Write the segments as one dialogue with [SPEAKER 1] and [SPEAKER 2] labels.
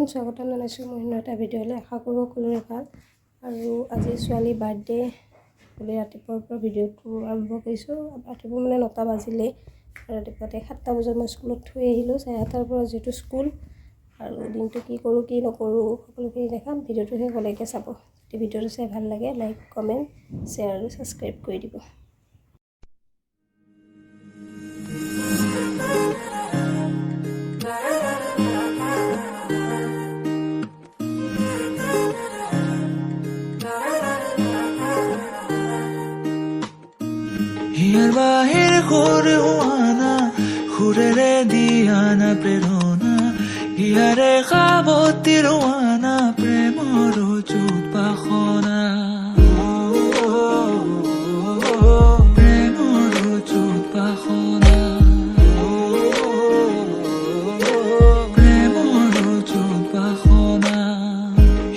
[SPEAKER 1] Everyone স্বাগতম জনাইছোঁ মই এটা ভিডিঅ'লৈ আশা কৰোঁ সকলোৰে ভাল আৰু আজি ছোৱালী বাৰ্থডে বুলি ৰাতিপুৱাৰ পৰা ভিডিঅ'টো আৰম্ভ কৰিছোঁ ৰাতিপুৱা মানে 9টা বাজিলে ৰাতিপুৱাতে 7টা বজাত মই স্কুলত থৈ আহিলোঁ 7:30 পৰা যিহেতু স্কুল আৰু দিনটো কি কৰোঁ কি নকৰোঁ সকলোখিনি দেখাম ভিডিঅ'টো শেষলৈকে চাব যদি ভিডিঅ'টো চাই ভাল লাগে লাইক কমেণ্ট শ্বেয়াৰ আৰু ছাবস্ক্ৰাইব কৰি দিব
[SPEAKER 2] হিয়ার বাহির করে হুয়ানা খুরেরে দিয়ানা প্রেরণা হিয়ারে খাবতির হুয়ানা প্রেমর চুত পাখনা প্রেমর চুত পাখনা প্রেমর চুত পাখনা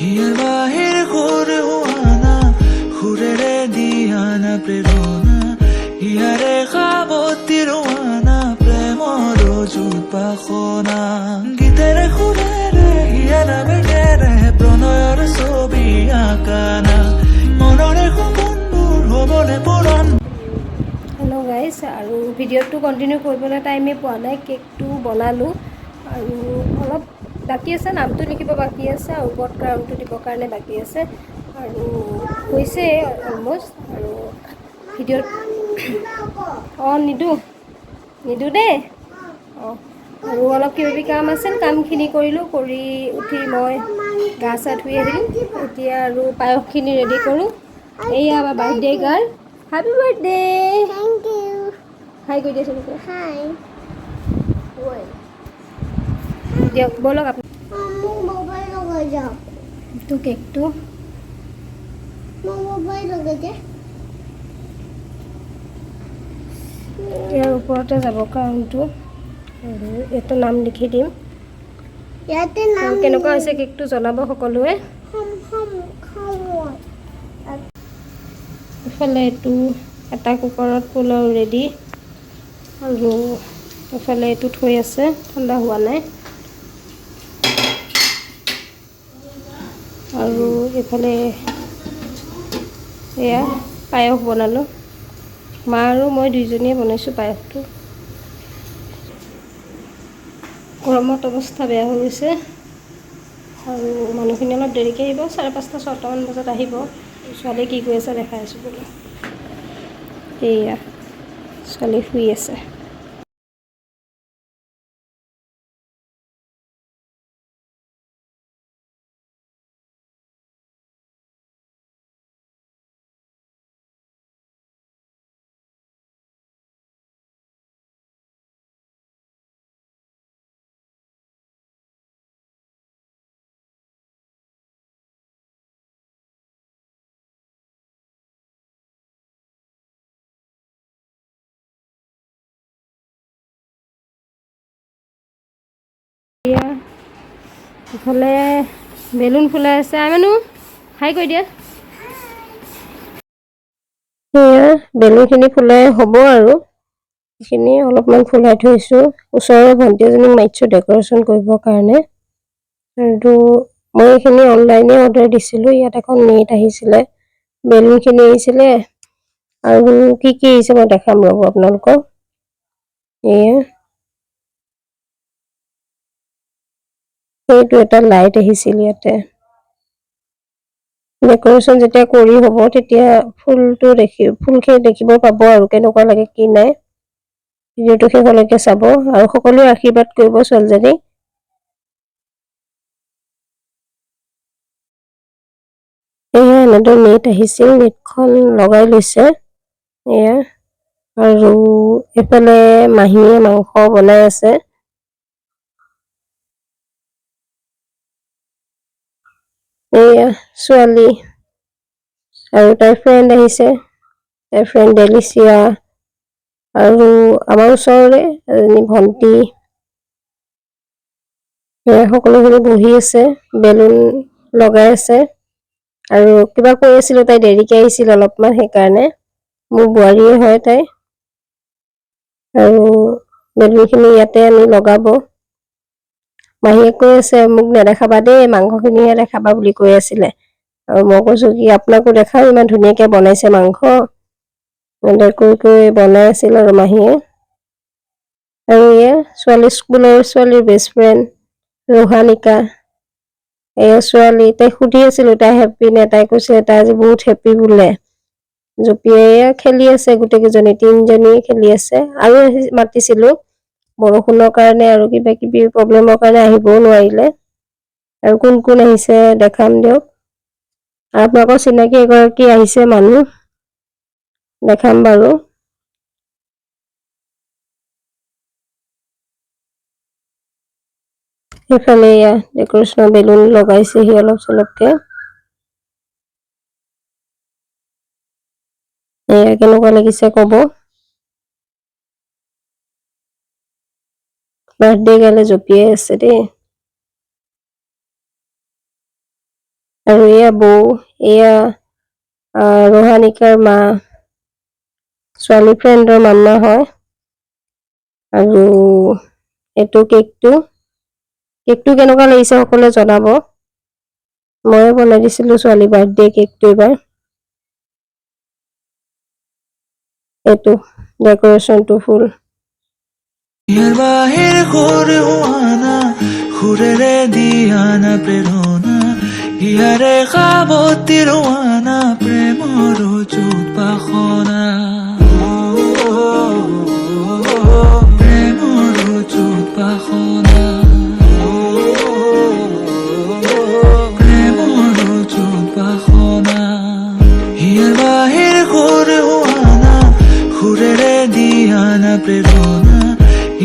[SPEAKER 2] হিয়ার বাহির করে হুয়ানা খুরেরে দিয়ানা প্রেরণা হিয়ারে খাবতির হুয়ানা প্রেমর চুত পাখনা গীতেরে খুরেরে হিয়া নামে গেরে প্রণয়র ছবি আঁকানা মনরে সপোনবোৰ হ'বনে পূৰণ
[SPEAKER 1] হেল্ল' গাইজ আৰু ভিডিঅ'টো কণ্টিনিউ কৰিবলৈ টাইমে পোৱা নাই কেকটো বনালোঁ আৰু অলপ বাকী আছে নামটো লিখিব বাকী আছে আৰু ওপৰত ক্ৰাউনটো দিবৰ কাৰণে বাকী আছে আৰু হৈছে অলম'ষ্ট আৰু ভিডিঅ'ত অঁ নিদোঁ দেই অঁ আৰু অলপ কিবাকিবি কাম আছিল কামখিনি কৰিলোঁ কৰি উঠি মই গা চা ধুই আহিলোঁ এতিয়া আৰু পায়সখিনি ৰেডি কৰোঁ এয়া আমাৰ birthday girl happy birthday
[SPEAKER 3] Thank you.
[SPEAKER 1] হাই কৈ দিয়াচোন
[SPEAKER 3] Hi.
[SPEAKER 1] দিয়ক ব'লক আপুনি
[SPEAKER 3] Mau mobile lo aja.
[SPEAKER 1] এইটো কেকটো
[SPEAKER 3] Mau mobile lo aja.
[SPEAKER 1] ইয়াৰ ওপৰতে যাব কাৰণটো আৰু এইটো নাম লিখি দিম
[SPEAKER 3] Yate
[SPEAKER 1] আৰু
[SPEAKER 3] nam.
[SPEAKER 1] কেনেকুৱা হৈছে কেকটো জনাব সকলোৱে
[SPEAKER 3] Hum.
[SPEAKER 1] ইফালে এইটো এটা কুকাৰত পোলাও ৰেডি আৰু ইফালে এইটো থৈ আছে ঠাণ্ডা হোৱা নাই আৰু ইফালে এয়া পায়স বনালোঁ মা আৰু মই দুইজনীয়ে বনাইছোঁ পায়সটো গৰমত অৱস্থা বেয়া হৈ গৈছে আৰু মানুহখিনি অলপ দেৰিকৈ আহিব 5:30 6টামান বজাত আহিব ছোৱালী কি কৰি আছে দেখাই আছোঁ বোলো এয়া ছোৱালী শুই আছে এয়া ইফালে বেলুন ফুলাই আছে আমেনো হাই কৈ দিয়া এয়া বেলুনখিনি ফুলাই হ'ব আৰু এইখিনি অলপমান ফুলাই থৈছোঁ ওচৰৰ ভণ্টি এজনীক মাতিছোঁ ডেক'ৰেশ্যন কৰিবৰ কাৰণে আৰু মই এইখিনি অনলাইনে অৰ্ডাৰ দিছিলোঁ ইয়াত এখন নেট আহিছিলে বেলুনখিনি আহিছিলে আৰু কি আহিছে মই দেখাম ৰ'ব আপোনালোকক এয়া এইটো এটা লাইট আহিছিল ইয়াতে ডেক'ৰেশ্যন যেতিয়া কৰি হ'ব তেতিয়া ফুলখিনি দেখিব পাব আৰু কেনেকুৱা লাগে কি নাই ভিডিঅ'টো শেষলৈকে চাব আৰু সকলোৱে আশীৰ্বাদ কৰিব ছোৱালীজনীক এয়া এনেদৰে নেট আহিছিল নেটখন লগাই লৈছে এয়া আৰু এফালে মাহীয়ে মাংস বনাই আছে এয়া ছোৱালী আৰু তাইৰ ফ্ৰেণ্ড আহিছে তাইৰ ফ্ৰেণ্ড ডেলিচিয়া আৰু আমাৰ ওচৰৰে এজনী ভণ্টি সকলোখিনি বহি আছে বেলুন লগাই আছে আৰু কিবা কৈ আছিলোঁ তাই দেৰিকৈ আহিছিল অলপমান সেইকাৰণে মোৰ বোৱাৰীয়ে হয় তাই আৰু বেলুনখিনি ইয়াতে আনি লগাব মাহীয়ে কৈ আছে মোক নেদেখাবা দেই, মাংসখিনিহে দেখাবা বুলি কৈ আছিলে। আৰু মই কৈছোঁ কি আপোনাকো দেখাওঁ, ইমান ধুনীয়াকৈ বনাইছে মাংস। কৈ বনাই আছিল আৰু মাহীয়ে। আৰু ছোৱালী ছোৱালীৰ বেষ্ট ফ্ৰেণ্ড ৰোহানিকা। ছোৱালী, তাইক সুধি আছিলোঁ তাই হেপ্পী নে, তাই কৈছে তাই আজি বহুত হেপ্পী বোলে। জপিয়াই খেলি আছে, গোটেইকেইজনী 3জনী খেলি আছে। আৰু মাতিছিলোঁ, বৰষুণৰ কাৰণে আৰু কিবা কিবি প্ৰব্লেমৰ কাৰণে আহিবও নোৱাৰিলে। আৰু কোন কোন আহিছে দেখাম দিয়ক। আপোনালোকৰ চিনাকি এগৰাকী আহিছে মানুহ, দেখাম বাৰু। সেইফালে ডেকৰেশ্যনৰ বেলুন লগাইছেহি অলপ চলপকে। কেনেকুৱা লাগিছে ক'ব। বাৰ্থডে গালে জপিয়াই আছে দেই। আৰু বৌ, ৰোহানিকাৰ মা, ছোৱালী ফ্ৰেণ্ডৰ মামা হয়। আৰু এইটো কেকটো কেনেকুৱা লাগিছে সকলোৱে জনাব। ময়ে বনাই দিছিলোঁ ছোৱালী বাৰ্থডে কেকটো এইবাৰ। এইটো ডেকৰেশ্যনটো ফুল।
[SPEAKER 2] ইয়াৰ বাহিৰ সুৰ হোৱানা, সুৰেৰে দিয়ানা প্ৰেৰণা, ইয়াৰে সাৱতি ৰোৱানা প্ৰেমৰ চুপাসনা। প্ৰেমৰ চুপাসনা, প্ৰেমৰ চুপাসনা। ইয়াৰ বাহিৰ সুৰ হোৱানা, সুৰেৰে দিয়ানা প্ৰেৰণা,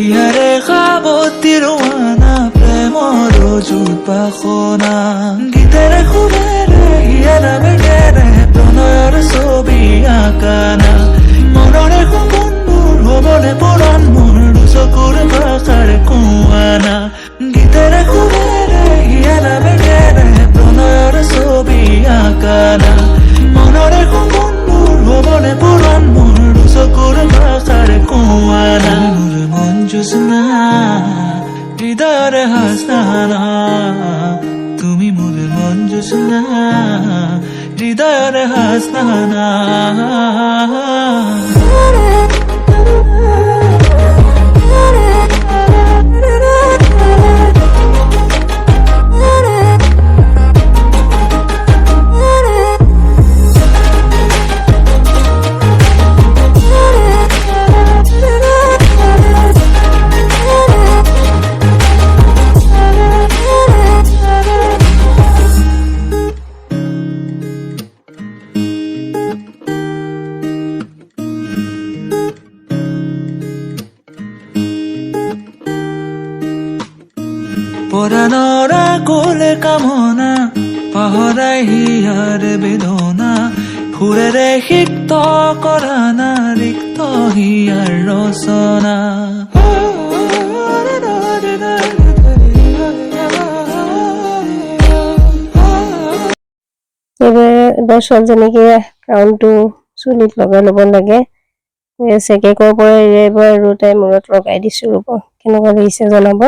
[SPEAKER 2] ইয়াৰে সাৱতি ৰোৱানা প্ৰেমৰ চুপাসনা। গীতেৰে সুৰেৰে হিয়াৰা বেগেৰে প্ৰণয়ৰ ছবি আঁকানা, মনৰে সপোনবোৰ হ'বনে পৰাণ মোৰ চকুৰ ভাষাৰ কোৱানা। গীতেৰে সুৰেৰে হিয়াৰা বেগেৰে প্ৰণয়ৰ ছবি আঁকানা, মনৰে সপোনবোৰ হ'বনে পৰাণ মোৰ চকুৰ ভাষাৰ কোৱানা। মোৰ মন জোছনা, হৃদয়ৰ হাসনা, তুমি মোৰ মন জোছনা, হৃদয়ৰ হাসনা। পৰাণৰ কোলে কামনা, পাহৰাই হিয়াৰ বেদনা, সুৰেৰে সিক্ত কৰানা ৰিক্ত হিয়াৰ ৰচনা।
[SPEAKER 1] এবাৰ ছোৱালীজনীকে ক্ৰাউনটো চুলিত লগাই ল'ব লাগে। কেকৰ পৰা এবাৰ আৰু তাই মূৰত লগাই দিছোঁ, ৰ'ব কেনেকুৱা লাগিছে জনাব।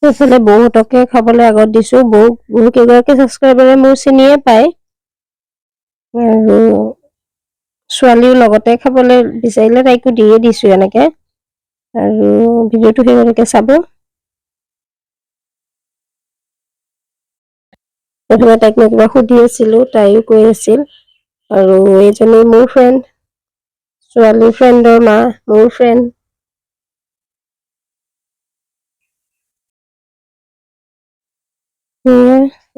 [SPEAKER 1] সেইফালে বহুতকে খাবলৈ আগত দিছোঁ। বহু কেইগৰাকী ছাবস্ক্ৰাইবাৰে মোৰ চিনিয়ে পায়, আৰু ছোৱালীও লগতে খাবলৈ বিচাৰিলে তাইকো দিয়ে দিছোঁ এনেকে। আৰু ভিডিঅ'টো সেইভাগে চাব। এইফালে তাইক মই কিবা সুধি আছিলোঁ, তাইও কৈ আছিল। আৰু এইজনী মোৰ ফ্ৰেণ্ড, ছোৱালীৰ ফ্ৰেণ্ডৰ মা, মোৰ ফ্ৰেণ্ড।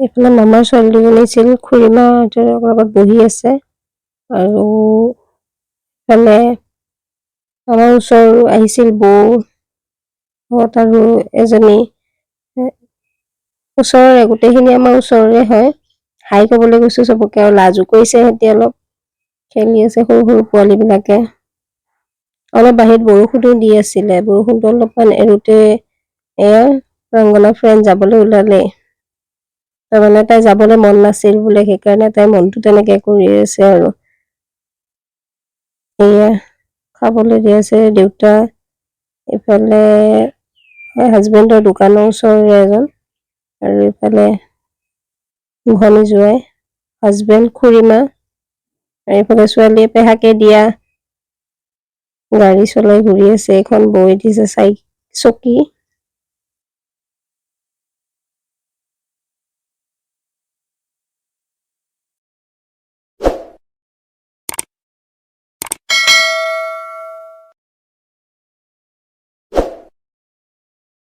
[SPEAKER 1] এইফালে মামাৰ ছোৱালী দুজনী আছিল, খুৰীমাহঁতৰ লগত বহি আছে। আৰু ইফালে আমাৰ ওচৰ আহিছিল বৌহঁত, আৰু এজনী ওচৰৰে, গোটেইখিনি আমাৰ ওচৰৰে হয়। হাই ক'বলৈ গৈছোঁ চবকে, আৰু লাজো কৰিছে সিহঁতি, অলপ খেলি আছে সৰু সৰু পোৱালীবিলাকে। অলপ বাহিৰত বৰষুণো দি আছিলে, বৰষুণটো অলপমান এৰোতে ৰংগনা ফ্ৰেণ্ড যাবলৈ ওলালে। তাৰমানে তাই যাবলৈ মন নাছিল বোলে, সেইকাৰণে তাই মনটো তেনেকে কৰি আছে আৰু এয়া খাবলৈ দি আছে দেউতা, এইফালে হাজবেণ্ডৰ দোকানৰ ওচৰৰে এজন, আৰু এইফালে ঘনী জোৱাই, হাজবেণ্ড, খুৰীমা, আৰু এইফালে ছোৱালীয়ে পেহাকে দিয়া গাড়ী চলাই ঘূৰি আছে। এখন বৈ দিছে চকী।